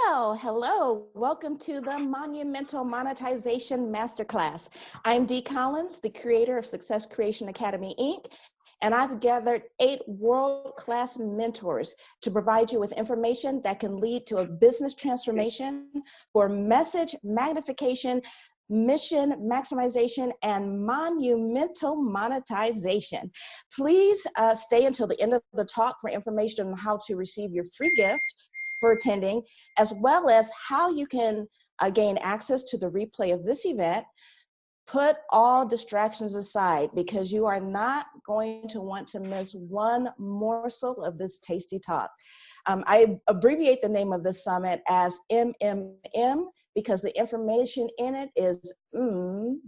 Well, hello. Welcome to the Monumental Monetization Masterclass. I'm Dee Collins, the creator of Success Creation Academy, Inc., and I've gathered 8 world-class mentors to provide you with information that can lead to a business transformation for message magnification, mission maximization, and monumental monetization. Please stay until the end of the talk for information on how to receive your free gift for attending, as well as how you can gain access to the replay of this event. Put all distractions aside because you are not going to want to miss one morsel of this tasty talk. I abbreviate the name of this summit as MMM because the information in it is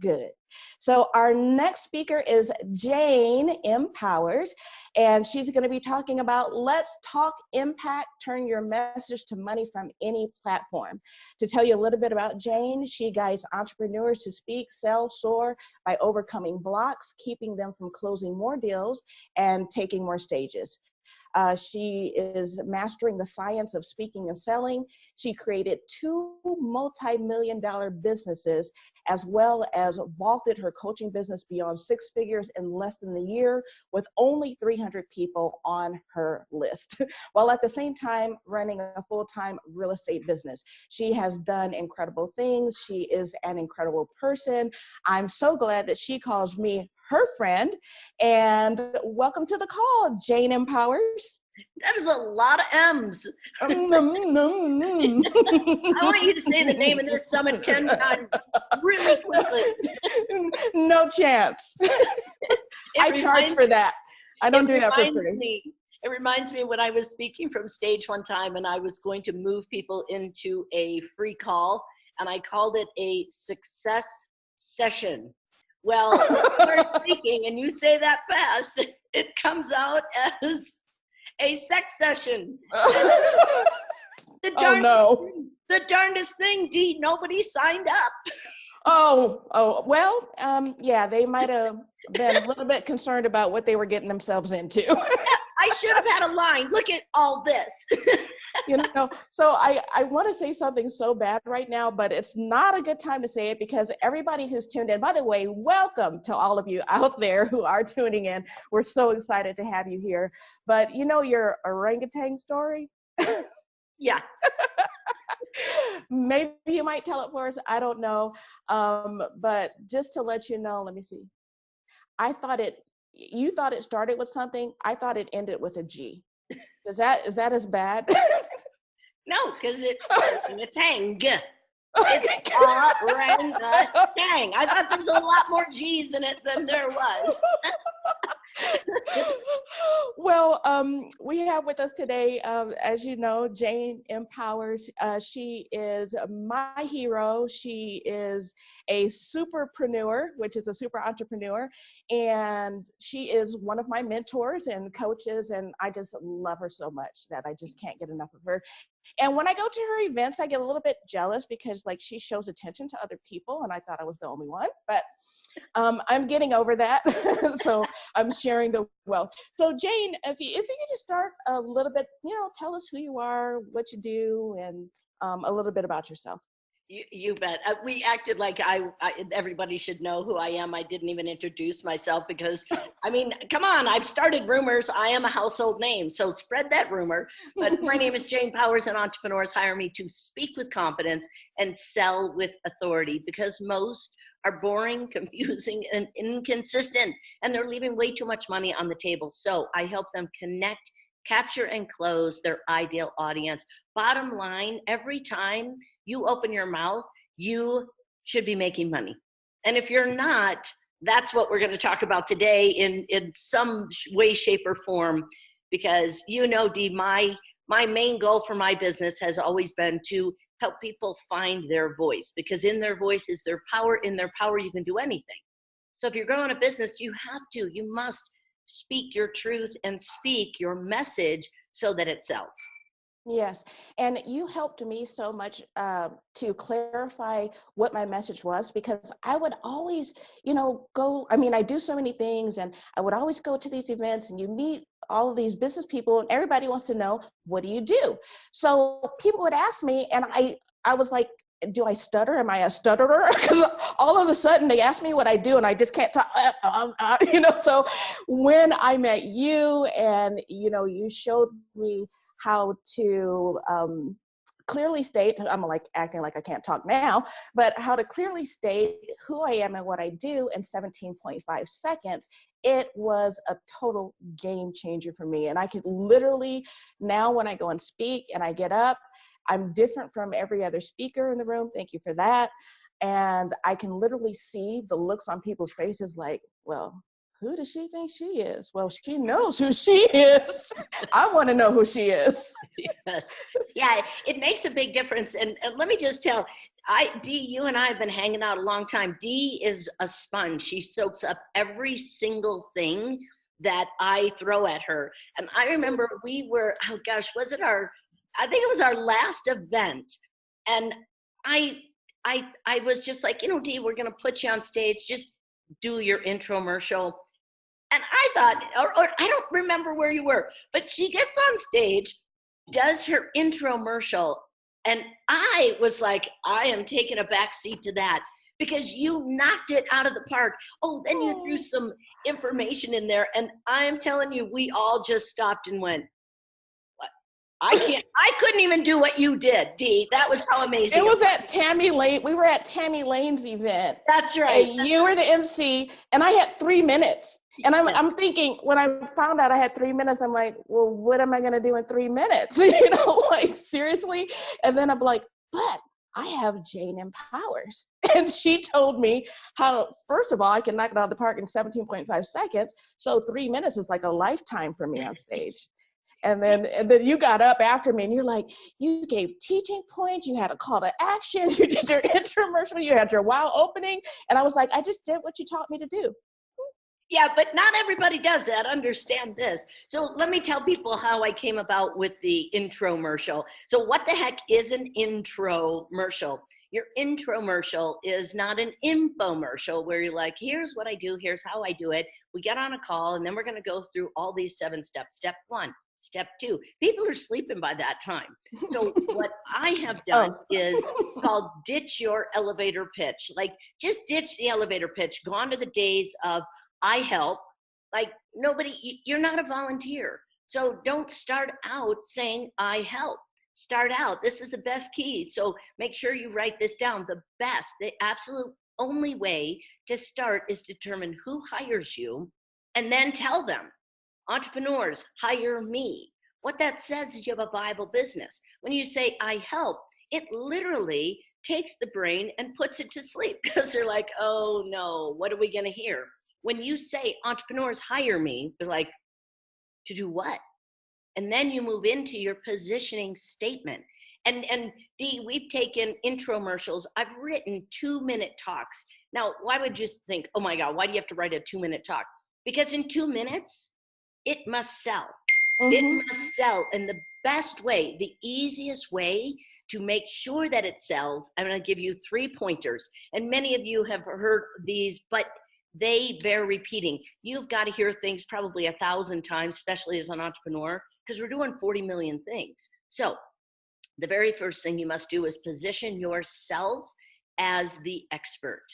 good. So our next speaker is Jane M. Powers, and she's going to be talking about Let's Talk Impact, Turn Your Message to Money from Any Platform. To tell you a little bit about Jane, she guides entrepreneurs to speak, sell, soar by overcoming blocks, keeping them from closing more deals and taking more stages. She is mastering the science of speaking and selling. She created 2 multi-million-dollar businesses, as well as vaulted her coaching business beyond 6 figures in less than a year with only 300 people on her list, while at the same time running a full-time real estate business. She has done incredible things. She is an incredible person. I'm so glad that she calls me her friend. And welcome to the call, Jane M. Powers. That is a lot of M's. I want you to say the name of this summit 10 times really quickly. No chance. I charge for that. I don't do that for free. It reminds me when I was speaking from stage one time and I was going to move people into a free call, and I called it a success session. Well, when you're speaking and you say that fast, it comes out as a sex session. The darndest thing, Dee, nobody signed up. Well, yeah, they might have been a little bit concerned about what they were getting themselves into. I should have had a line. Look at all this. So I want to say something so bad right now, but it's not a good time to say it because everybody who's tuned in, by the way, welcome to all of you out there who are tuning in. We're so excited to have you here. But you know your orangutan story? Yeah. Maybe you might tell it for us. I don't know. But just to let you know, let me see. You thought it started with something. I thought it ended with a G. Is that as bad? No, because it's orangutan. It's orangutan. I thought there was a lot more G's in it than there was. Well, we have with us today, as you know, Jane M. Powers. She is my hero. She is a superpreneur, which is a super entrepreneur, and she is one of my mentors and coaches, and I just love her so much that I just can't get enough of her. And when I go to her events, I get a little bit jealous because like she shows attention to other people, and I thought I was the only one, but I'm getting over that. So I'm sharing the wealth. So Jane, if you could just start a little bit, tell us who you are, what you do, and a little bit about yourself. You bet. We acted like everybody should know who I am. I didn't even introduce myself because, I mean, come on, I've started rumors. I am a household name, so spread that rumor. But my name is Jane Powers, and entrepreneurs hire me to speak with confidence and sell with authority because most are boring, confusing, and inconsistent, and they're leaving way too much money on the table. So I help them connect, capture, and close their ideal audience. Bottom line, every time you open your mouth, you should be making money. And if you're not, that's what we're going to talk about today in some way, shape, or form. Because Dee, my main goal for my business has always been to help people find their voice, because in their voice is their power. In their power, you can do anything. So if you're growing a business, you must speak your truth and speak your message so that it sells. Yes. And you helped me so much to clarify what my message was, because I would always, I do so many things, and I would always go to these events and you meet all of these business people, and everybody wants to know, what do you do? So people would ask me, and I was like, do I stutter? Am I a stutterer? Because all of a sudden they ask me what I do and I just can't talk, so when I met you and, you showed me how to clearly state, I'm like acting like I can't talk now, but how to clearly state who I am and what I do in 17.5 seconds, it was a total game changer for me. And I could literally, now when I go and speak and I get up, I'm different from every other speaker in the room. Thank you for that. And I can literally see the looks on people's faces like, well, who does she think she is? Well, she knows who she is. I want to know who she is. Yes. Yeah, it makes a big difference. And let me just tell, Dee, you and I have been hanging out a long time. Dee is a sponge. She soaks up every single thing that I throw at her. And I remember we were, oh gosh, I think it was our last event. And I was just like, Dee, we're going to put you on stage. Just do your intromercial. And I thought, or I don't remember where you were, but she gets on stage, does her intromercial. And I was like, I am taking a back seat to that because you knocked it out of the park. Oh, then you threw some information in there. And I am telling you, we all just stopped and went, I couldn't even do what you did, Dee. That was how amazing. It was at Tammy Lane. We were at Tammy Lane's event. That's right. And you were the MC, and I had 3 minutes. And I'm thinking, when I found out I had 3 minutes, I'm like, well, what am I going to do in 3 minutes? Like, seriously? And then I'm like, but I have Jane Empowers. And she told me how, first of all, I can knock it out of the park in 17.5 seconds. So 3 minutes is like a lifetime for me on stage. And then you got up after me and you're like, you gave teaching points, you had a call to action, you did your infomercial, you had your wow opening. And I was like, I just did what you taught me to do. Yeah, but not everybody does that. Understand this. So let me tell people how I came about with the intromercial. So what the heck is an intromercial? Your intromercial is not an infomercial where you're like, here's what I do, here's how I do it. We get on a call and then we're going to go through all these 7 steps. Step 1. Step 2, people are sleeping by that time. So what I have done is called ditch your elevator pitch. Like, just ditch the elevator pitch. Gone to the days of I help. Like, you're not a volunteer. So don't start out saying I help. Start out, this is the best key. So make sure you write this down. The absolute only way to start is determine who hires you and then tell them. Entrepreneurs, hire me. What that says is you have a viable business. When you say, I help, it literally takes the brain and puts it to sleep because they're like, oh no, what are we going to hear? When you say, entrepreneurs, hire me, they're like, to do what? And then you move into your positioning statement. And Dee, we've taken intromercials. I've written 2-minute talks. Now, why would you think, oh my God, why do you have to write a 2-minute talk? Because in 2 minutes, it must sell. It must sell. And the best way, the easiest way to make sure that it sells, I'm going to give you 3 pointers. And many of you have heard these, but they bear repeating. You've got to hear things probably 1,000 times, especially as an entrepreneur, because we're doing 40 million things. So the very first thing you must do is position yourself as the expert.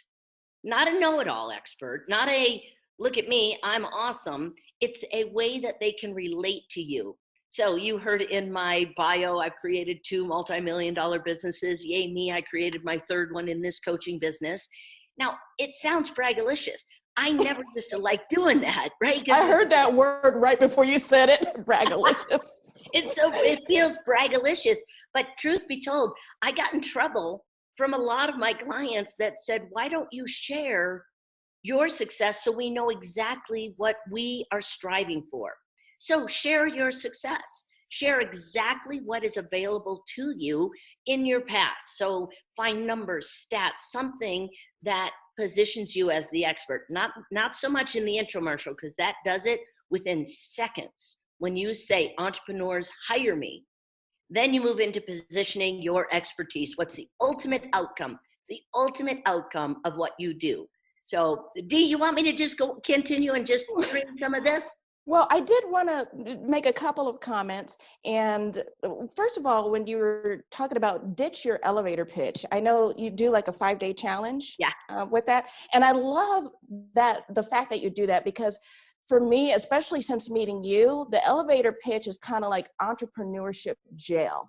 Not a know-it-all expert, not a look at me, I'm awesome. It's a way that they can relate to you. So you heard in my bio, I've created 2 multi-million-dollar businesses. Yay me, I created my 3rd one in this coaching business. Now, it sounds braggalicious. I never used to like doing that, right? I heard that word right before you said it, braggalicious. It feels braggalicious, but truth be told, I got in trouble from a lot of my clients that said, why don't you share your success so we know exactly what we are striving for? So share your success. Share exactly what is available to you in your past. So find numbers, stats, something that positions you as the expert. Not so much in the infomercial, because that does it within seconds. When you say, entrepreneurs, hire me, then you move into positioning your expertise. What's the ultimate outcome? The ultimate outcome of what you do. So, Dee, you want me to just continue and just read some of this? Well, I did want to make a couple of comments. And first of all, when you were talking about ditch your elevator pitch, I know you do like a 5-day challenge Yeah. with that. And I love that, the fact that you do that, because for me, especially since meeting you, the elevator pitch is kind of like entrepreneurship jail.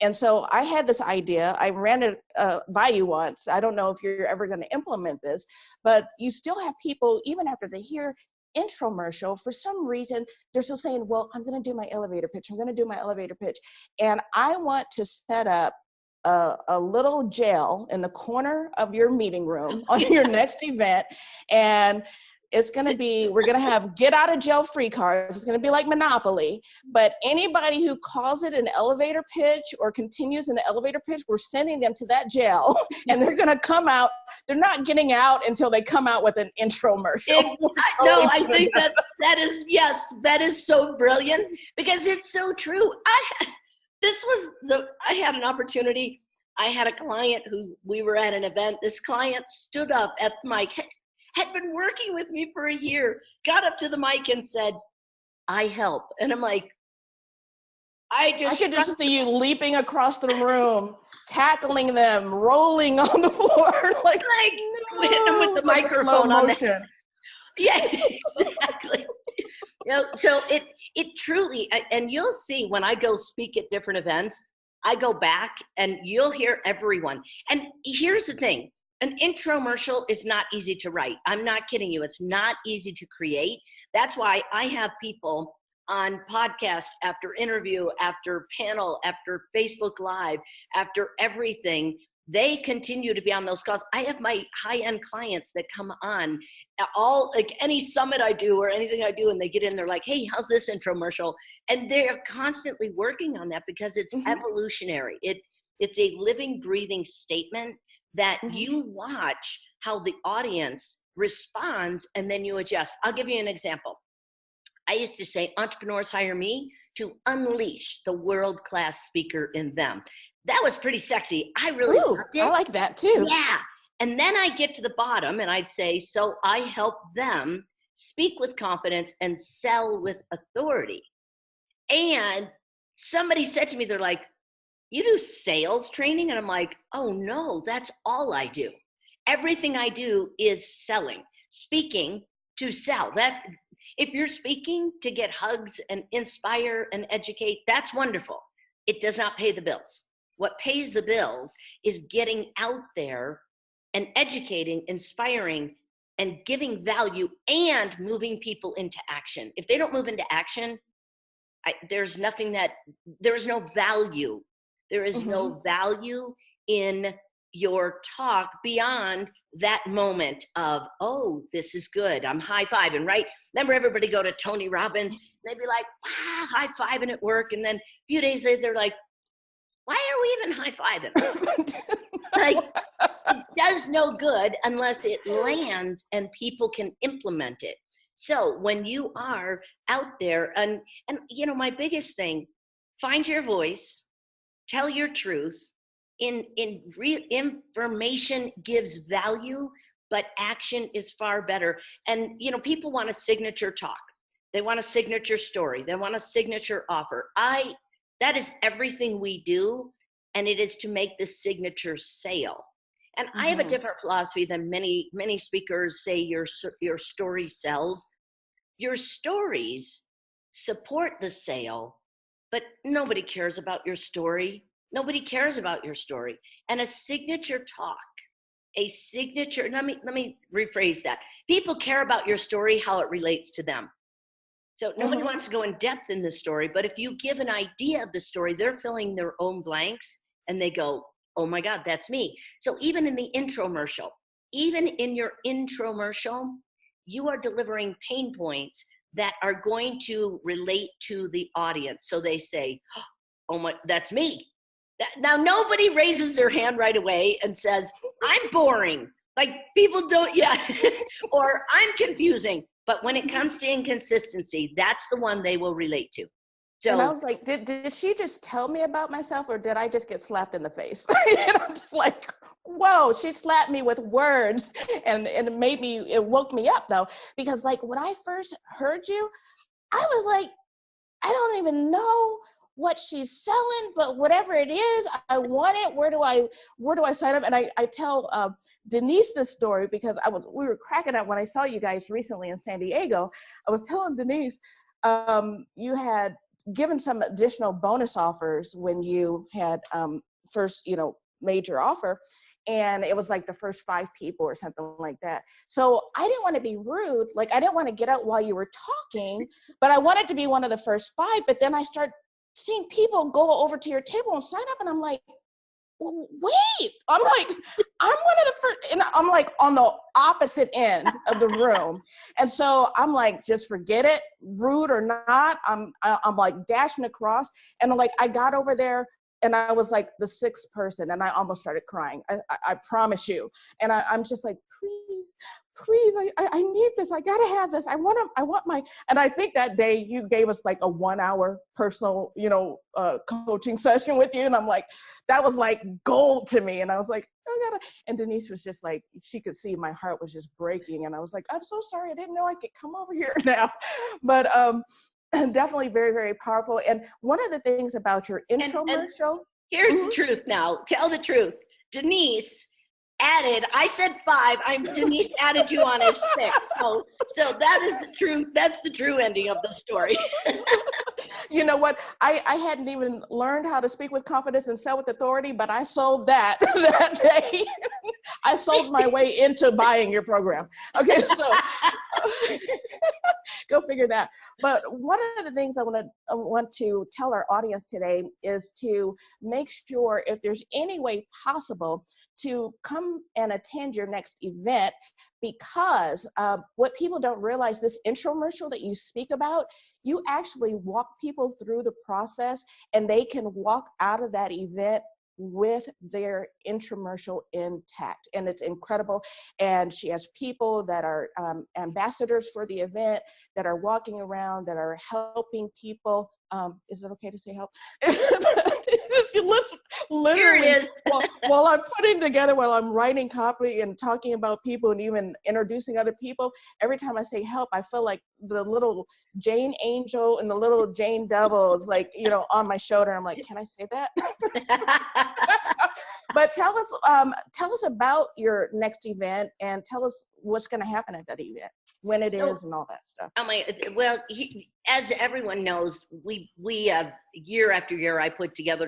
And so I had this idea, I ran it by you once. I don't know if you're ever going to implement this, but you still have people, even after they hear infomercial, for some reason they're still saying, well, I'm going to do my elevator pitch, I'm going to do my elevator pitch. And I want to set up a little jail in the corner of your meeting room on your next event. And it's going to be, we're going to have get out of jail free cards. It's going to be like Monopoly, but anybody who calls it an elevator pitch or continues in the elevator pitch, we're sending them to that jail, and they're going to come out. They're not getting out until they come out with an infomercial. No, I think that is, yes, that is so brilliant, because it's so true. I had an opportunity. I had a client who, we were at an event. This client stood up at the mic, had been working with me for a year, got up to the mic and said, I help. And I'm like, I could just see you leaping across the room, tackling them, rolling on the floor, like hitting them with the microphone on motion. Yeah, exactly. So it truly, and you'll see when I go speak at different events, I go back and you'll hear everyone. And here's the thing. An infomercial is not easy to write. I'm not kidding you. It's not easy to create. That's why I have people on podcast after interview, after panel, after Facebook Live, after everything. They continue to be on those calls. I have my high-end clients that come on all, like any summit I do or anything I do, and they get in, they're like, hey, how's this infomercial? And they're constantly working on that because it's evolutionary. It's a living, breathing statement that you watch how the audience responds, and then you adjust. I'll give you an example. I used to say, entrepreneurs hire me to unleash the world-class speaker in them. That was pretty sexy. I really loved it. I like that too. Yeah. And then I get to the bottom and I'd say, so I help them speak with confidence and sell with authority. And somebody said to me, they're like, you do sales training? And I'm like, oh no, that's all I do. Everything I do is selling, speaking to sell. That if you're speaking to get hugs and inspire and educate, that's wonderful. It does not pay the bills. What pays the bills is getting out there and educating, inspiring, and giving value and moving people into action. If they don't move into action, there's no value. There is no value in your talk beyond that moment of, oh, this is good. I'm high-fiving, right? Remember everybody go to Tony Robbins, and they'd be like, wow, high-fiving at work. And then a few days later, they're like, why are we even high-fiving? Like, it does no good unless it lands and people can implement it. So when you are out there, and you know, my biggest thing, find your voice, tell your truth. Real information gives value, but action is far better. And you know, people want a signature talk. They want a signature story. They want a signature offer. That is everything we do, and it is to make the signature sale. And I have a different philosophy than many speakers say. Your story sells. Your stories support the sale, but nobody cares about your story. Nobody cares about your story. And a signature talk, let me rephrase that. People care about your story, how it relates to them. So nobody wants to go in depth in the story, but if you give an idea of the story, they're filling their own blanks and they go, oh my God, that's me. So even in the infomercial, even in your infomercial, you are delivering pain points that are going to relate to the audience. So they say, oh my, that's me. Now nobody raises their hand right away and says, I'm boring. Like people don't, or I'm confusing. But when it comes to inconsistency, that's the one they will relate to. So, and I was like, did she just tell me about myself, or did I just get slapped in the face? And I'm just like, whoa, she slapped me with words, and it woke me up though, because like when I first heard you, I was like, I don't even know what she's selling, but whatever it is, I want it. Where do I sign up? And I tell Denise this story because we were cracking up when I saw you guys recently in San Diego. I was telling Denise, you had given some additional bonus offers when you had first, made your offer. And it was like the first 5 people or something like that. So I didn't want to be rude. Like, I didn't want to get out while you were talking, but I wanted to be one of the first 5. But then I start seeing people go over to your table and sign up. And I'm like, well, wait, I'm like, I'm one of the first, and I'm like on the opposite end of the room. And so I'm like, just forget it, rude or not. I'm like dashing across. And I'm like, I got over there and I was like the 6th person and I almost started crying. I promise you. And I'm just like, please, I need this. I gotta have this. I want my, and I think that day you gave us like a 1-hour personal, coaching session with you. And I'm like, that was like gold to me. And I was like, and Denise was just like, she could see my heart was just breaking. And I was like, I'm so sorry. I didn't know I could come over here now. But definitely very, very powerful. And one of the things about your infomercial. Here's the truth now. Tell the truth. Denise added, I said 5, Denise added you on as 6. So that is the truth. That's the true ending of the story. You know what? I hadn't even learned how to speak with confidence and sell with authority, but I sold that day. I sold my way into buying your program. Okay, so go figure that. But one of the things I want to tell our audience today is to make sure, if there's any way possible, to come and attend your next event, because what people don't realize, this infomercial that you speak about, you actually walk people through the process and they can walk out of that event with their infomercial intact. And it's incredible. And she has people that are ambassadors for the event, that are walking around, that are helping people. Is it okay to say help? Literally, Here it is. while I'm putting together, while I'm writing copy and talking about people and even introducing other people, every time I say help, I feel like the little Jane Angel and the little Jane Devil is like, on my shoulder. I'm like, can I say that? But tell us about your next event and tell us what's going to happen at that event, when it is, and all that stuff. As everyone knows, we year after year,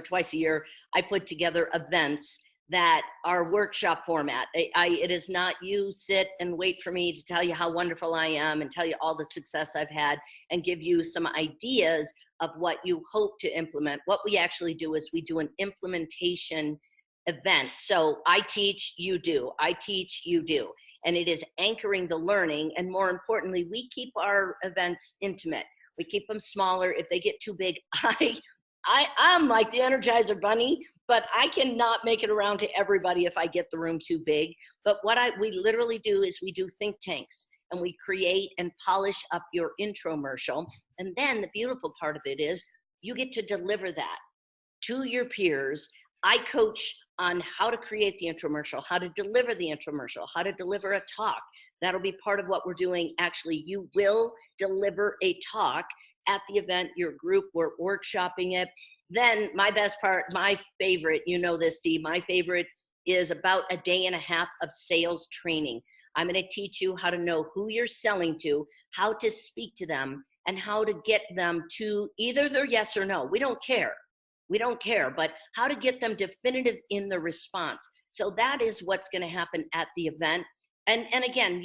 twice a year, I put together events that are workshop format. It is not you sit and wait for me to tell you how wonderful I am and tell you all the success I've had and give you some ideas of what you hope to implement. What we actually do is we do an implementation event. So I teach, you do. I teach, you do. And it is anchoring the learning. And more importantly, we keep our events intimate. We keep them smaller. If they get too big, I'm like the Energizer Bunny, but I cannot make it around to everybody if I get the room too big. But what we literally do is we do think tanks, and we create and polish up your infomercial. And then the beautiful part of it is you get to deliver that to your peers. I coach on how to create the infomercial, how to deliver the infomercial, how to deliver a talk. That'll be part of what we're doing. Actually, you will deliver a talk at the event, your group, we're workshopping it. Then my best part, my favorite, you know this, Dee, my favorite is about a day and a half of sales training. I'm going to teach you how to know who you're selling to, how to speak to them, and how to get them to either their yes or no. We don't care. We don't care, but how to get them definitive in the response. So that is what's going to happen at the event. And again,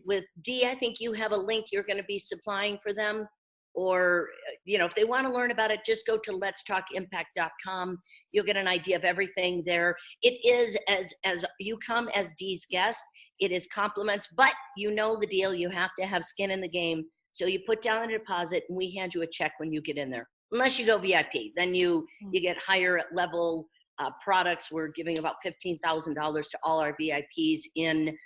with Dee, I think you have a link you're going to be supplying for them. Or, if they want to learn about it, just go to letstalkimpact.com. You'll get an idea of everything there. It is, as you come as Dee's guest, it is compliments, but you know the deal. You have to have skin in the game. So you put down a deposit and we hand you a check when you get in there. Unless you go VIP, then you get higher level products. We're giving about $15,000 to all our VIPs in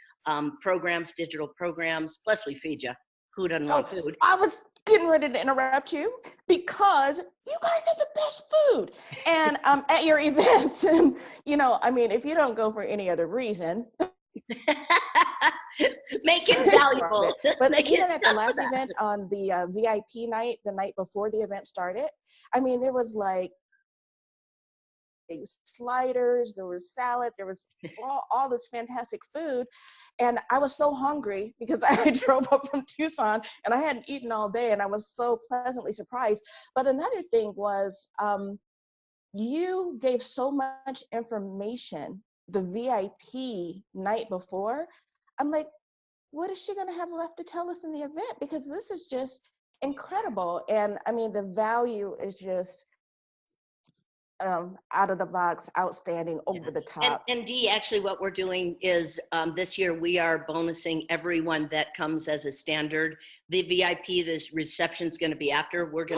programs, digital programs, plus we feed you. Who doesn't want food? I was getting ready to interrupt you because you guys have the best food and at your events. And, if you don't go for any other reason, Make it valuable. But Make even it at the last event on the VIP night, the night before the event started, I mean, there was like sliders, there was salad, there was all this fantastic food. And I was so hungry because I drove up from Tucson and I hadn't eaten all day, and I was so pleasantly surprised. But another thing was, you gave so much information the VIP night before. I'm like, what is she going to have left to tell us in the event? Because this is just incredible. And I mean, the value is just out of the box, outstanding, over the top. And Dee, actually what we're doing is this year we are bonusing everyone that comes as a standard. The VIP, this reception's going to be after. We're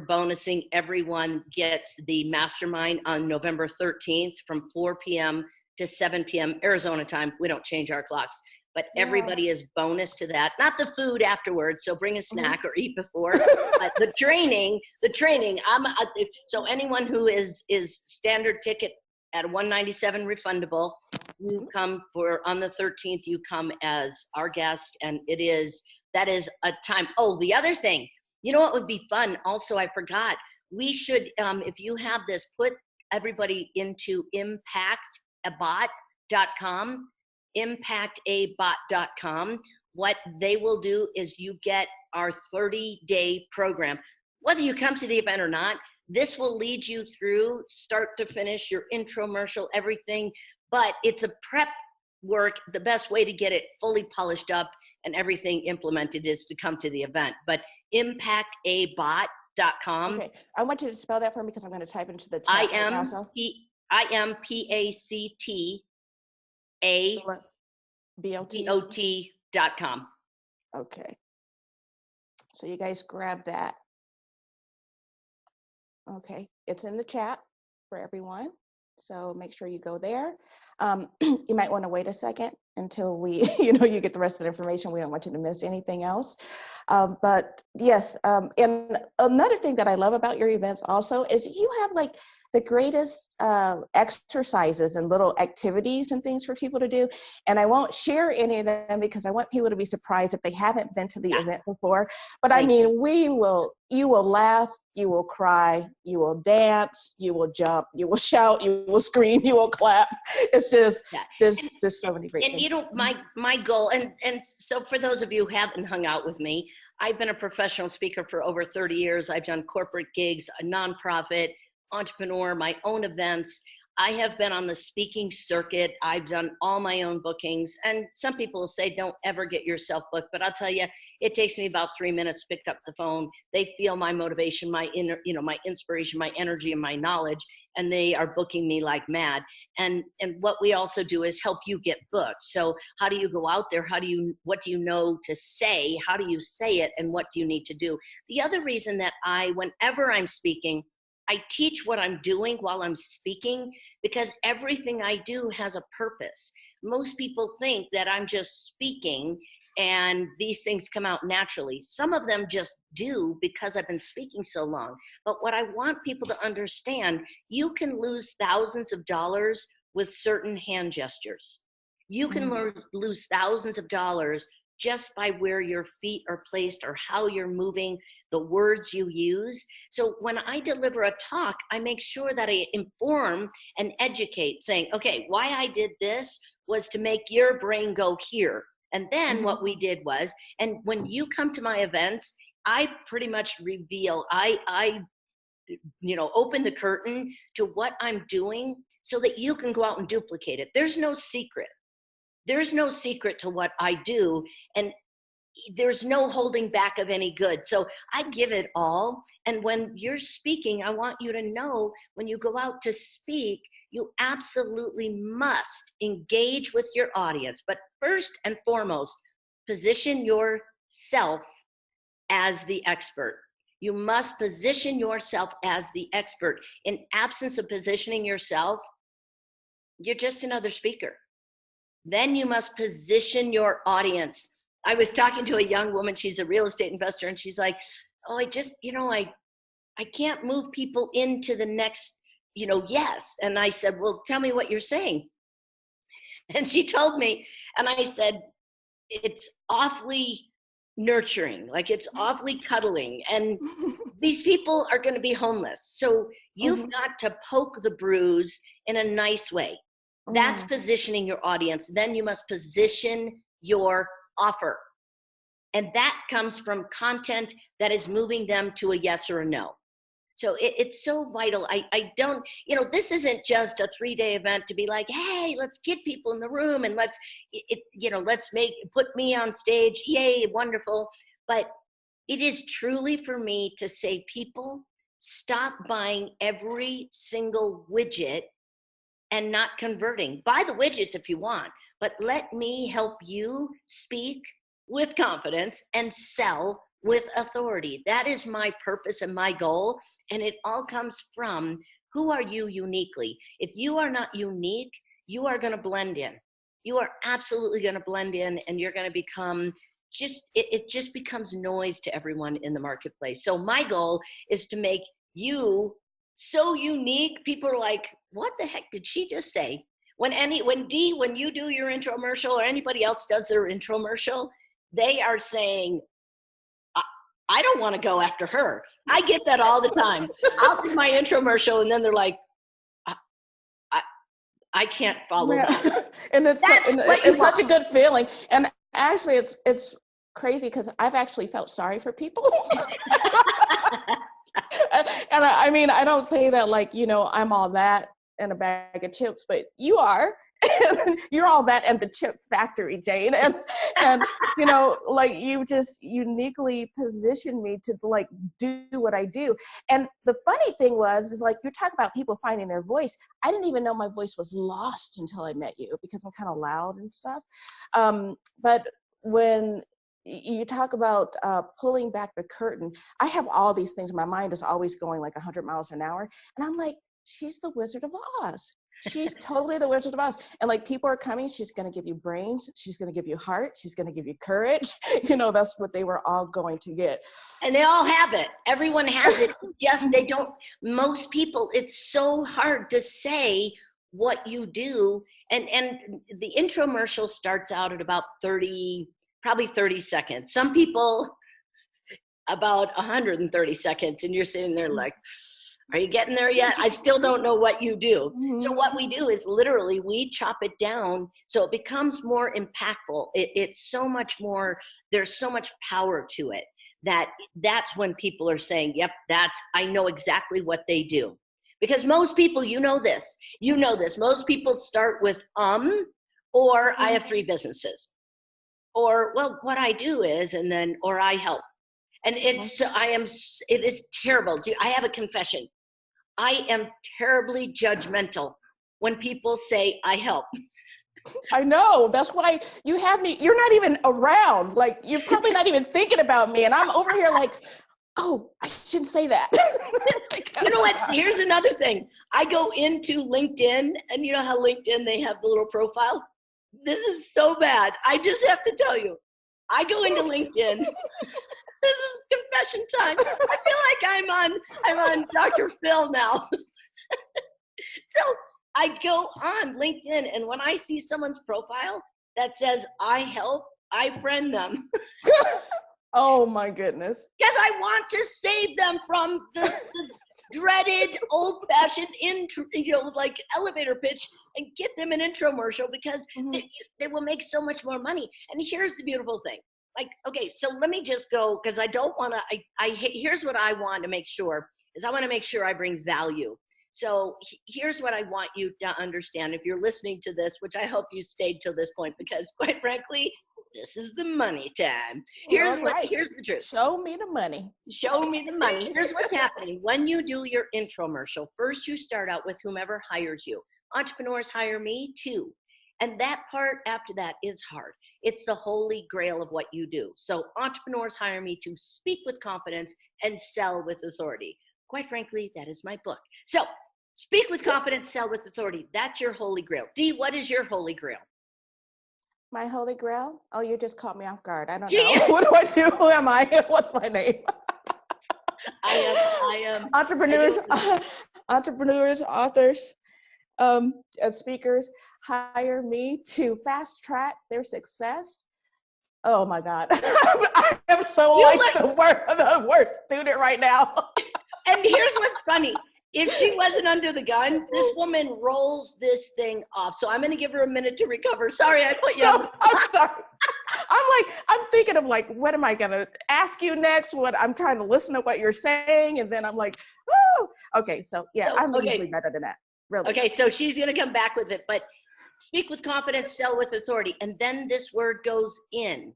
bonusing everyone gets the mastermind on November 13th from 4 p.m. to 7 p.m. Arizona time. We don't change our clocks, but everybody is bonus to that. Not the food afterwards, so bring a snack or eat before. But the training. So anyone who is standard ticket at $197 refundable, you come for on the 13th. You come as our guest, and that is a time. Oh, the other thing, you know what would be fun? Also, I forgot. We should, if you have this, put everybody into impactabot.com. impactabot.com. What they will do is you get our 30-day program. Whether you come to the event or not, this will lead you through start to finish, your intromercial, everything. But it's a prep work. The best way to get it fully polished up and everything implemented is to come to the event. But impactabot.com. Okay, I want you to spell that for me because I'm going to type into the chat right now. So IMPACTABOT.com. Okay. So you guys grab that. Okay, it's in the chat for everyone. So make sure you go there. You might want to wait a second until we, you get the rest of the information. We don't want you to miss anything else. But yes, and another thing that I love about your events also is you have like the greatest exercises and little activities and things for people to do. And I won't share any of them because I want people to be surprised if they haven't been to the event before. But I mean, you will laugh, you will cry, you will dance, you will jump, you will shout, you will scream, you will clap. It's just, there's so many great things. And my goal, and so for those of you who haven't hung out with me, I've been a professional speaker for over 30 years. I've done corporate gigs, a nonprofit, entrepreneur, my own events. I have been on the speaking circuit. I've done all my own bookings. And some people say, don't ever get yourself booked. But I'll tell you, it takes me about 3 minutes to pick up the phone. They feel my motivation, my inner, my inspiration, my energy, and my knowledge, and they are booking me like mad. And what we also do is help you get booked. So how do you go out there? What do you know to say? How do you say it? And what do you need to do? The other reason that whenever I'm speaking, I teach what I'm doing while I'm speaking, because everything I do has a purpose. Most people think that I'm just speaking and these things come out naturally. Some of them just do because I've been speaking so long. But what I want people to understand, you can lose thousands of dollars with certain hand gestures. You can lose thousands of dollars just by where your feet are placed or how you're moving, the words you use. So when I deliver a talk, I make sure that I inform and educate, saying, okay, why I did this was to make your brain go here. And then what we did was, and when you come to my events, I pretty much reveal, I open the curtain to what I'm doing so that you can go out and duplicate it. There's no secret. There's no secret to what I do, and there's no holding back of any good. So I give it all. And when you're speaking, I want you to know when you go out to speak, you absolutely must engage with your audience. But first and foremost, position yourself as the expert. You must position yourself as the expert. In absence of positioning yourself, you're just another speaker. Then you must position your audience. I was talking to a young woman, she's a real estate investor, and she's like, oh, I just, I can't move people into the next, yes. And I said, well, tell me what you're saying. And she told me, and I said, it's awfully nurturing, like it's awfully cuddling. And these people are going to be homeless. So you've got to poke the bruise in a nice way. That's positioning your audience. Then you must position your offer. And that comes from content that is moving them to a yes or a no. So it's so vital. I don't, this isn't just a 3-day event to be like, hey, let's get people in the room and let's put me on stage. Yay, wonderful. But it is truly for me to say, people, stop buying every single widget and not converting. Buy the widgets if you want, but let me help you speak with confidence and sell with authority. That is my purpose and my goal. And it all comes from, who are you uniquely? If you are not unique, you are going to blend in. You are absolutely going to blend in, and you're going to become it just becomes noise to everyone in the marketplace. So my goal is to make you so unique. People are like, what the heck did she just say? When you do your infomercial, or anybody else does their infomercial, they are saying, I don't want to go after her. I get that all the time. I'll do my infomercial, and then they're like, I can't follow that. And it's such a good feeling. And actually, it's crazy because I've actually felt sorry for people. and I mean, I don't say that like, I'm all that and a bag of chips, but you are. You're all that and the chip factory, Jane. And like, you just uniquely positioned me to like do what I do. And the funny thing is like, you talk about people finding their voice. I didn't even know my voice was lost until I met you, because I'm kind of loud and stuff. But when you talk about pulling back the curtain, I have all these things. My mind is always going like 100 miles an hour. And I'm like, she's the Wizard of Oz. She's totally the Wizard of Oz. And like, people are coming, she's going to give you brains. She's going to give you heart. She's going to give you courage. That's what they were all going to get. And they all have it. Everyone has it. Just, they don't, most people, it's so hard to say what you do. And the infomercial starts out at about probably 30 seconds. Some people about 130 seconds. And you're sitting there like, are you getting there yet? I still don't know what you do. So what we do is literally we chop it down so it becomes more impactful. It's so much more, there's so much power to it that's when people are saying, yep, I know exactly what they do. Because most people, this, most people start with, or I have 3 businesses, or, well, what I do is, and then, or I help. And it is terrible. I have a confession. I am terribly judgmental when people say I help. I know. That's why you have me. You're not even around. Like, you're probably not even thinking about me. And I'm over here like, oh, I shouldn't say that. You know what? Here's another thing. I go into LinkedIn, and you know how LinkedIn, they have the little profile? This is so bad. I just have to tell you. I go into LinkedIn. This is confession time. I feel like I'm on Dr. Phil now. So I go on LinkedIn, and when I see someone's profile that says I help, I friend them. Oh my goodness. Because I want to save them from the dreaded old-fashioned like elevator pitch, and get them an infomercial, because they will make so much more money. And here's the beautiful thing. Like, okay, so let me just go, because I don't want to, here's what I want to make sure, is I want to make sure I bring value. So here's what I want you to understand. If you're listening to this, which I hope you stayed till this point, because quite frankly, this is the money time. Here's the truth. Show me the money. Show me the money. Here's what's happening. When you do your infomercial, first you start out with whomever hires you. Entrepreneurs hire me too. And that part after that is hard. It's the holy grail of what you do. So entrepreneurs hire me to speak with confidence and sell with authority. Quite frankly, that is my book. So speak with confidence, sell with authority. That's your holy grail. Dee, what is your holy grail? My holy grail? Oh, you just caught me off guard. I don't know. What do I do? Who am I? What's my name? I am. Entrepreneurs, authors. speakers hire me to fast track their success. Oh my God. I am so like the worst student right now. And here's what's funny. If she wasn't under the gun, this woman rolls this thing off. So I'm going to give her a minute to recover. Sorry, I put you on. I'm sorry. I'm thinking of like, what am I going to ask you next? I'm trying to listen to what you're saying. And then I'm like, oh, okay. So yeah, I'm usually better than that. Really. Okay. So she's going to come back with it, but speak with confidence, sell with authority. And then this word goes in,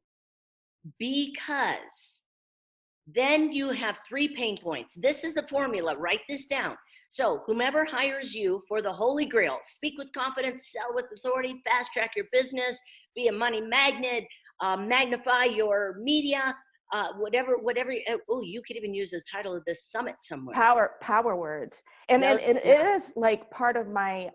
because then you have 3 pain points. This is the formula. Write this down. So whomever hires you for the holy grail, speak with confidence, sell with authority, fast track your business, be a money magnet, magnify your media, whatever. Oh, you could even use the title of this summit somewhere. Power words. And it is like part of my,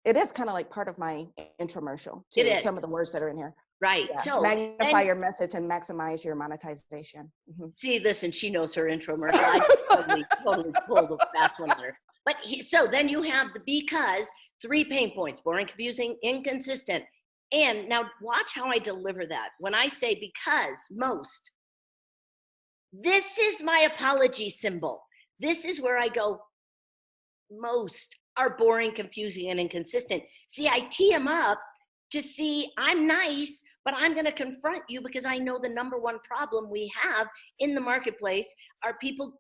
it is kind of like part of my infomercial too. It is. Some of the words that are in here. Right. Yeah. So magnify your message and maximize your monetization. Mm-hmm. See, listen, she knows her infomercial. I totally pulled a fast one on her. But so then you have the because, 3 pain points: boring, confusing, inconsistent. And now watch how I deliver that. When I say because, most, this is my apology symbol. This is where I go, most are boring, confusing, and inconsistent. See, I tee them up to see I'm nice, but I'm going to confront you because I know the number one problem we have in the marketplace are people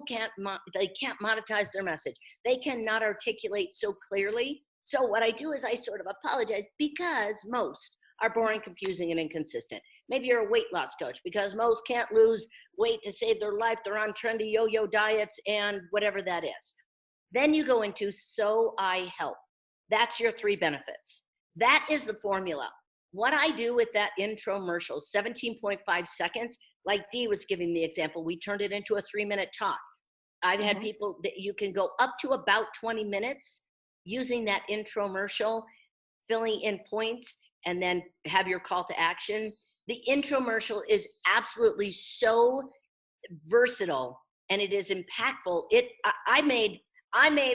can't monetize their message. They cannot articulate so clearly. So what I do is I sort of apologize because most are boring, confusing, and inconsistent. Maybe you're a weight loss coach because most can't lose weight to save their life. They're on trendy yo-yo diets and whatever that is. Then you go into so I help. That's your 3 benefits. That is the formula. What I do with that intromercial, 17.5 seconds, like Dee was giving the example, we turned it into a 3-minute talk. I've had people that you can go up to about 20 minutes using that intromercial, filling in points, and then have your call to action. The intromercial is absolutely so versatile and it is impactful. I made,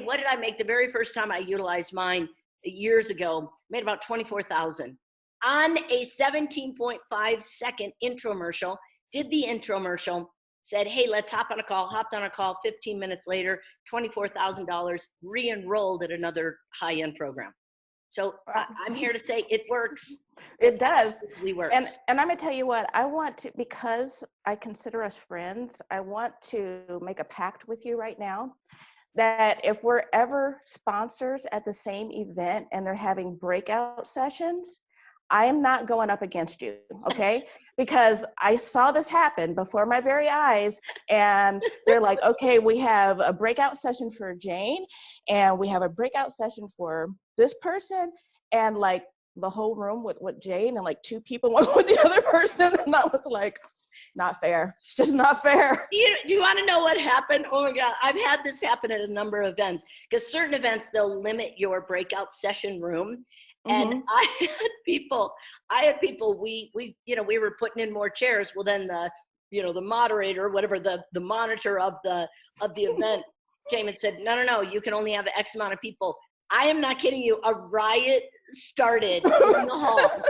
what did I make the very first time I utilized mine years ago? Made about 24,000 on a 17.5 second intromercial. Did the intromercial, said, hey, let's hop on a call, hopped on a call. 15 minutes later, $24,000, re-enrolled at another high-end program. So I'm here to say it works. It does. It works. And I'm gonna tell you what, I want to, because I consider us friends, I want to make a pact with you right now that if we're ever sponsors at the same event and they're having breakout sessions, I am not going up against you, okay? Because I saw this happen before my very eyes, and they're like, okay, we have a breakout session for Jane, and we have a breakout session for this person, and like the whole room with Jane, and like 2 people went with the other person, and I was like, not fair. It's just not fair. Do you want to know what happened? Oh my God, I've had this happen at a number of events, because certain events, they'll limit your breakout session room. And I had people, we were putting in more chairs. Well, then the moderator, whatever, the monitor of the event came and said, no, you can only have X amount of people. I am not kidding you. A riot started in the hall.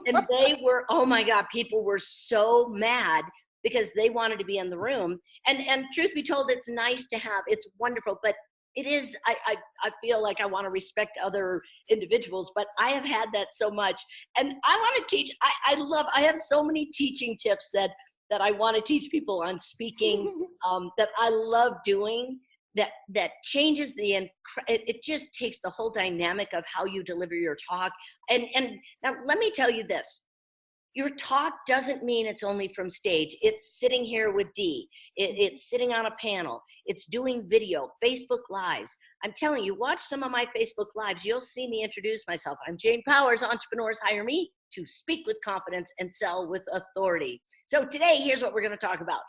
And they were, oh my God, people were so mad because they wanted to be in the room. And truth be told, it's nice to have, it's wonderful, but it is, I feel like I want to respect other individuals, but I have had that so much. And I want to teach, I have so many teaching tips that I want to teach people on speaking, that I love doing, that changes it just takes the whole dynamic of how you deliver your talk. And now let me tell you this. Your talk doesn't mean it's only from stage. It's sitting here with Dee. It's sitting on a panel. It's doing video, Facebook Lives. I'm telling you, watch some of my Facebook Lives. You'll see me introduce myself. I'm Jane Powers. Entrepreneurs hire me to speak with confidence and sell with authority. So today, here's what we're going to talk about.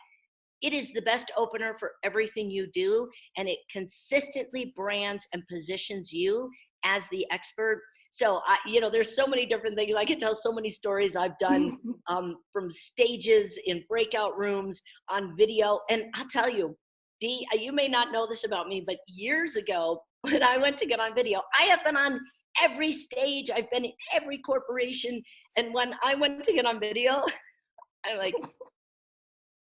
It is the best opener for everything you do, and it consistently brands and positions you as the expert. So, there's so many different things. I can tell so many stories I've done from stages, in breakout rooms, on video. And I'll tell you, Dee, you may not know this about me, but years ago, when I went to get on video, I have been on every stage. I've been in every corporation. And when I went to get on video, I'm like,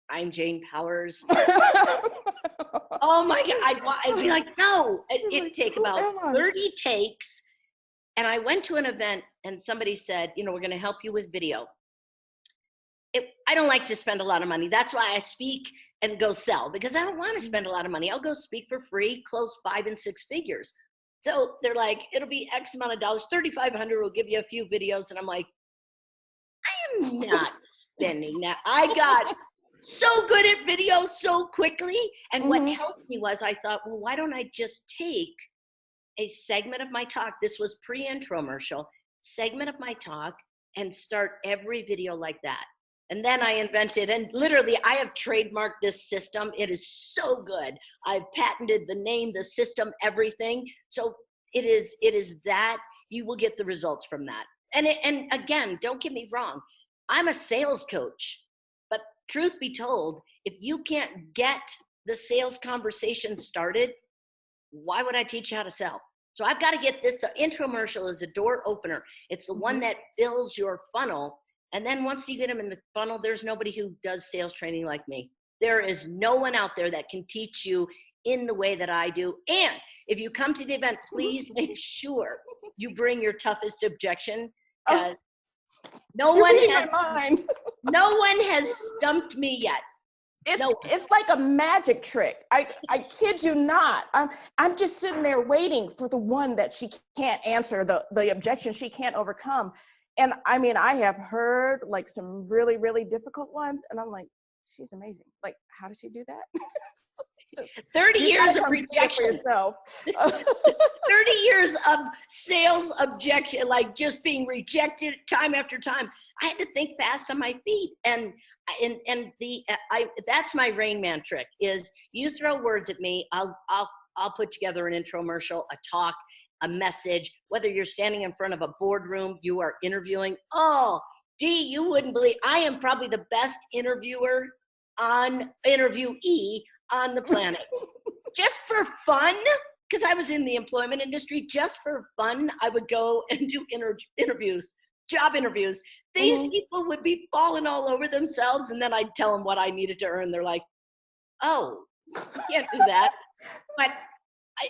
I'm Jane Powers. Oh my God. I'd be like, no, it'd take about 30 takes. And I went to an event and somebody said, you know, we're going to help you with video. I don't like to spend a lot of money. That's why I speak and go sell, because I don't want to spend a lot of money. I'll go speak for free, close 5 and 6 figures. So they're like, it'll be X amount of dollars, 3,500 will give you a few videos. And I'm like, I am not spending that. I got so good at video so quickly. And what helped me was I thought, well, why don't I just take a segment of my talk? This was pre-intromercial, segment of my talk, and start every video like that. And then I invented, and literally I have trademarked this system. It is so good. I've patented the name, the system, everything. So it is that you will get the results from that. And again, don't get me wrong. I'm a sales coach, but truth be told, if you can't get the sales conversation started, why would I teach you how to sell? So I've got to get this. The intromercial is a door opener. It's the one that fills your funnel. And then once you get them in the funnel, there's nobody who does sales training like me. There is no one out there that can teach you in the way that I do. And if you come to the event, please make sure you bring your toughest objection. No one has stumped me yet. It's like a magic trick. I kid you not. I'm just sitting there waiting for the one that she can't answer, the objection she can't overcome. And I mean, I have heard like some really, really difficult ones, and I'm like, she's amazing. Like, how did she do that? 30 years of rejection. 30 years of sales objection, like just being rejected time after time. I had to think fast on my feet. And that's my Rain Man trick, is you throw words at me, I'll put together an intromercial, a talk, a message, whether you're standing in front of a boardroom, you are interviewing. Oh, Dee, you wouldn't believe, I am probably the best interviewee on the planet. Just for fun, because I was in the employment industry, just for fun, I would go and do interviews, job interviews. These people would be falling all over themselves, and then I'd tell them what I needed to earn. They're like, oh, you can't do that. But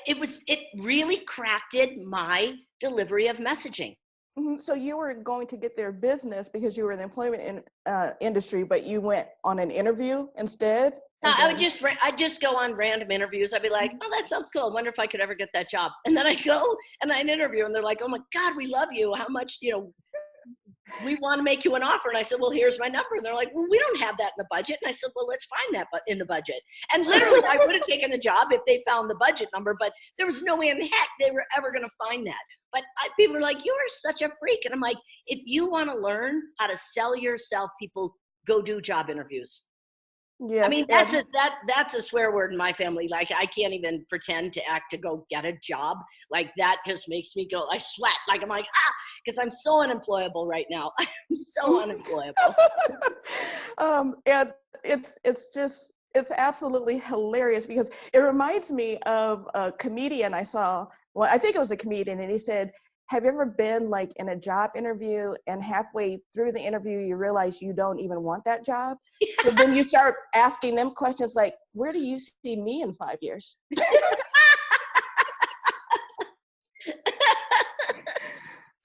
it really crafted my delivery of messaging. So you were going to get their business because you were in the employment industry, but you went on an interview instead? I'd just go on random interviews. I'd be like, oh, that sounds cool. I wonder if I could ever get that job. And then I go and I interview, and they're like, oh my God, we love you. How much, we want to make you an offer. And I said, well, here's my number. And they're like, well, we don't have that in the budget. And I said, well, let's find that in the budget. And literally I would have taken the job if they found the budget number, but there was no way in the heck they were ever going to find that. But people are like, you are such a freak. And I'm like, if you want to learn how to sell yourself, people, go do job interviews. Yes, I mean, that's a swear word in my family. Like, I can't even pretend to go get a job. Like, that just makes me go, I sweat. Like, I'm like, because I'm so unemployable right now. I'm so unemployable. And it's absolutely hilarious, because it reminds me of a comedian I saw. Well, I think it was a comedian, and he said, have you ever been like in a job interview and halfway through the interview, you realize you don't even want that job? So then you start asking them questions like, where do you see me in 5 years?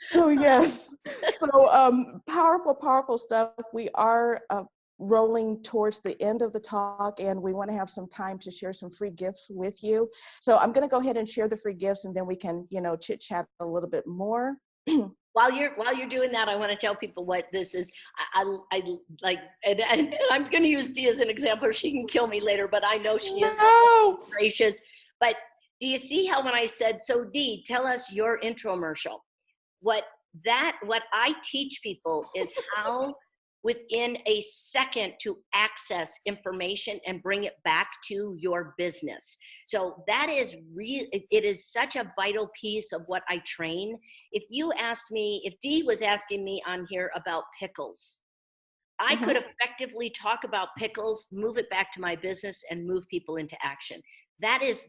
So yes, so powerful stuff. We are rolling towards the end of the talk, and we want to have some time to share some free gifts with you. So I'm going to go ahead and share the free gifts, and then we can, chit chat a little bit more. While you're doing that, I want to tell people what this is. I like, and I'm going to use Dee as an example. She can kill me later, but I know she is gracious. But do you see how when I said, so Dee, tell us your intromercial? What I teach people is how within a second to access information and bring it back to your business. So that is it is such a vital piece of what I train. If Dee was asking me on here about pickles, I could effectively talk about pickles, move it back to my business, and move people into action. That's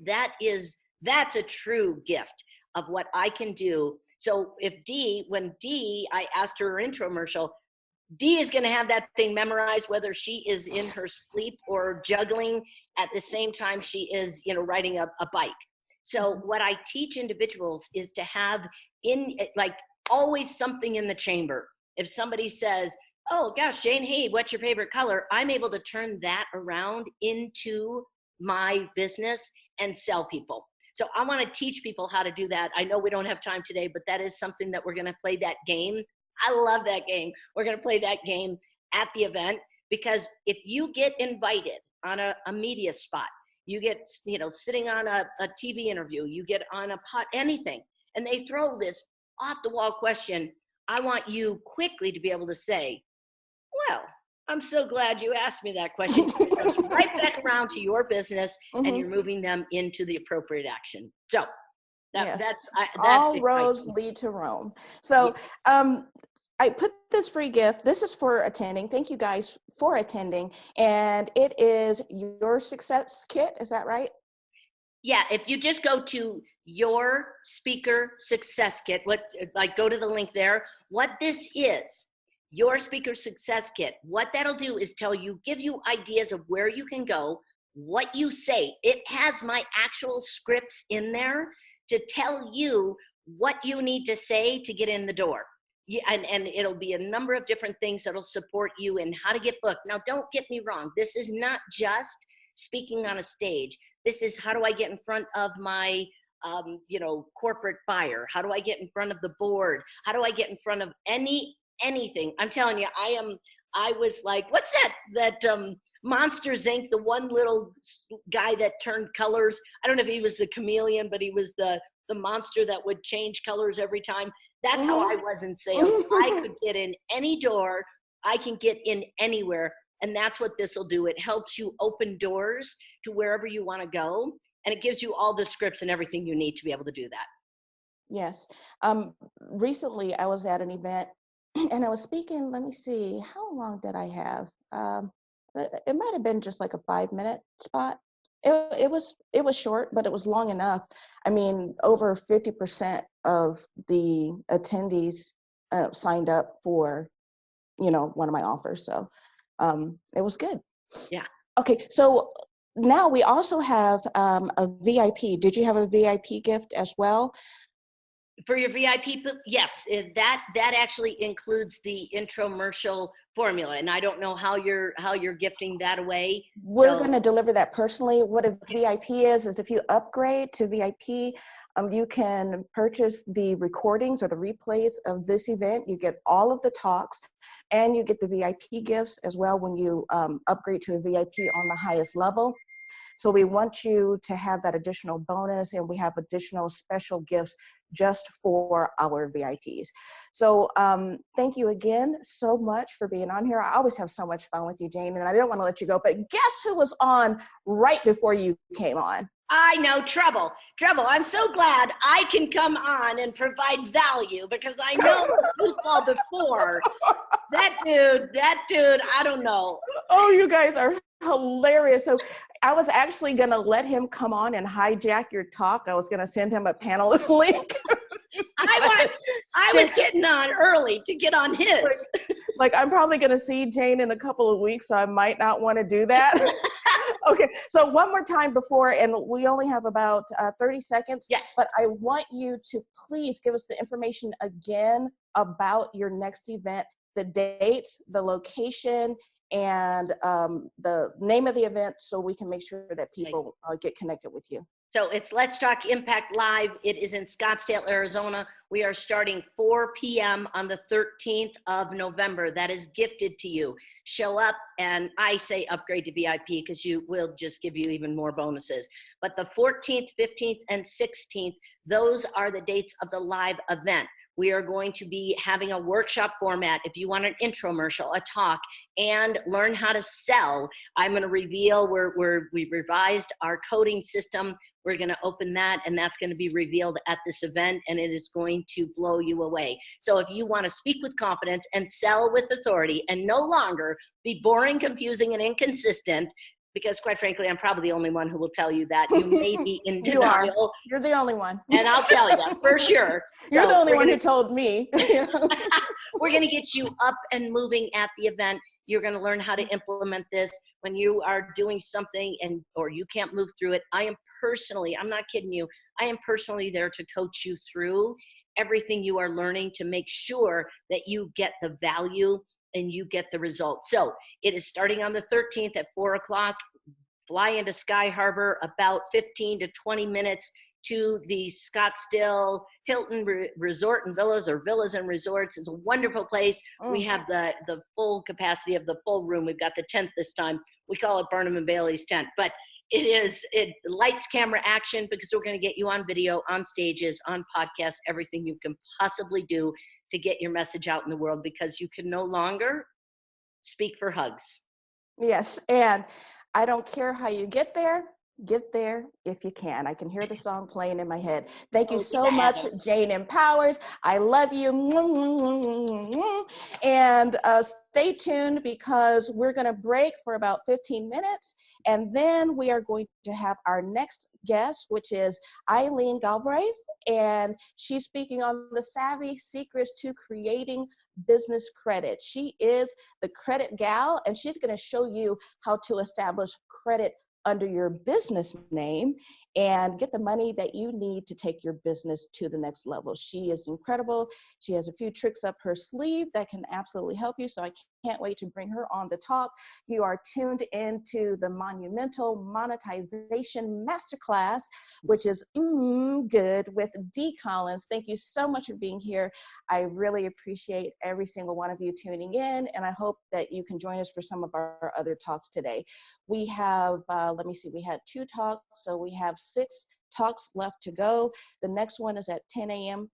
a true gift of what I can do. So when I asked her infomercial, Dee is going to have that thing memorized, whether she is in her sleep or juggling at the same time she is, riding a bike. So what I teach individuals is to have always something in the chamber. If somebody says, oh gosh, Jane, hey, what's your favorite color? I'm able to turn that around into my business and sell people. So I want to teach people how to do that. I know we don't have time today, but that is something that we're going to play that game. I love that game. We're going to play that game at the event, because if you get invited on a media spot, you get, sitting on a TV interview, you get on anything, and they throw this off the wall question, I want you quickly to be able to say, well, I'm so glad you asked me that question. It goes right back around to your business, and you're moving them into the appropriate action. So that's all roads lead to Rome. So I put this free gift. This is for attending. Thank you guys for attending. And it is your success kit. Is that right? Yeah. If you just go to your speaker success kit, go to the link there. What this is, your speaker success kit, what that'll do is give you ideas of where you can go, what you say. It has my actual scripts in there to tell you what you need to say to get in the door. Yeah, and it'll be a number of different things that'll support you in how to get booked. Now, don't get me wrong. This is not just speaking on a stage. This is how do I get in front of my, corporate buyer? How do I get in front of the board? How do I get in front of anything? I'm telling you, I was like, what's that Monsters Inc., the one little guy that turned colors. I don't know if he was the chameleon, but he was the monster that would change colors every time. That's how I was in sales. I could get in any door. I can get in anywhere. And that's what this will do. It helps you open doors to wherever you want to go. And it gives you all the scripts and everything you need to be able to do that. Yes. Recently, I was at an event and I was speaking. Let me see. How long did I have? It might have been just like a 5-minute spot. It was short, but it was long enough. I mean, over 50% of the attendees signed up for, one of my offers. So it was good. Yeah. Okay. So now we also have a VIP. Did you have a VIP gift as well? For your VIP, yes, that actually includes the infomercial formula, and I don't know how you're gifting that away. We're going to deliver that personally. What a VIP is if you upgrade to VIP, you can purchase the recordings or the replays of this event. You get all of the talks, and you get the VIP gifts as well when you upgrade to a VIP on the highest level. So we want you to have that additional bonus, and we have additional special gifts just for our VIPs. So thank you again so much for being on here. I always have so much fun with you, Jane, and I don't want to let you go, but guess who was on right before you came on? I know, Trouble. I'm so glad I can come on and provide value, because I know football before. That dude, I don't know. Oh, you guys are hilarious. So I was actually going to let him come on and hijack your talk. I was going to send him a panelist link. I was getting on early to get on his. Like I'm probably going to see Jane in a couple of weeks, so I might not want to do that. Okay, so one more time before, and we only have about 30 seconds. Yes. But I want you to please give us the information again about your next event, the dates, the location, and the name of the event, so we can make sure that people get connected with you. So it's Let's Talk Impact Live. It is in Scottsdale, Arizona. We are starting 4 p.m. on the 13th of November. That is gifted to you. Show up, and I say upgrade to VIP because we'll just give you even more bonuses. But the 14th, 15th, and 16th, those are the dates of the live event. We are going to be having a workshop format. If you want an intromercial, a talk, and learn how to sell, I'm going to reveal we've revised our coding system. We're going to open that, and that's going to be revealed at this event, and it is going to blow you away. So if you want to speak with confidence and sell with authority and no longer be boring, confusing, and inconsistent, because quite frankly, I'm probably the only one who will tell you that. You may be in You are. denial. You're the only one. And I'll tell you, for sure. You're So the only one who told me. we're going to get you up and moving at the event. You're going to learn how to implement this when you are doing something or you can't move through it. I am personally, I'm not kidding you, I am personally there to coach you through everything you are learning to make sure that you get the value and you get the results. So it is starting on the 13th at 4 o'clock. Fly into Sky Harbor, about 15 to 20 minutes to the Scottsdale Hilton Resort and Villas, or Villas and Resorts. It's a wonderful place. We have the full capacity of the full room. We've got the tent this time. We call it Barnum and Bailey's tent, but it lights, camera, action, because we're going to get you on video, on stages, on podcasts, everything you can possibly do to get your message out in the world, because you can no longer speak for hugs. Yes, and I don't care how you get there if you can. I can hear the song playing in my head. Thank you so much, Jane Empowers. I love you. And stay tuned, because we're going to break for about 15 minutes, and then we are going to have our next guest, which is Eileen Galbraith, and she's speaking on the savvy secrets to creating business credit. She is the credit gal, and she's going to show you how to establish credit under your business name and get the money that you need to take your business to the next level. She is incredible. She has a few tricks up her sleeve that can absolutely help you. So I can't wait to bring her on the talk. You are tuned into the Monumental Monetization Masterclass, which is good, with Dee Collins. Thank you so much for being here. I really appreciate every single one of you tuning in, and I hope that you can join us for some of our other talks today. We have, let me see, we had 2 talks, so we have 6 talks left to go. The next one is at 10 a.m.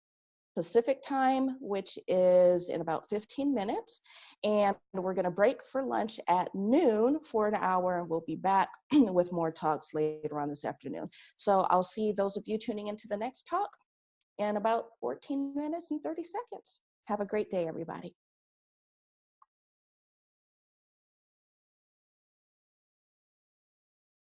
Pacific time, which is in about 15 minutes. And we're going to break for lunch at noon for an hour, and we'll be back with more talks later on this afternoon. So I'll see those of you tuning into the next talk in about 14 minutes and 30 seconds. Have a great day, everybody.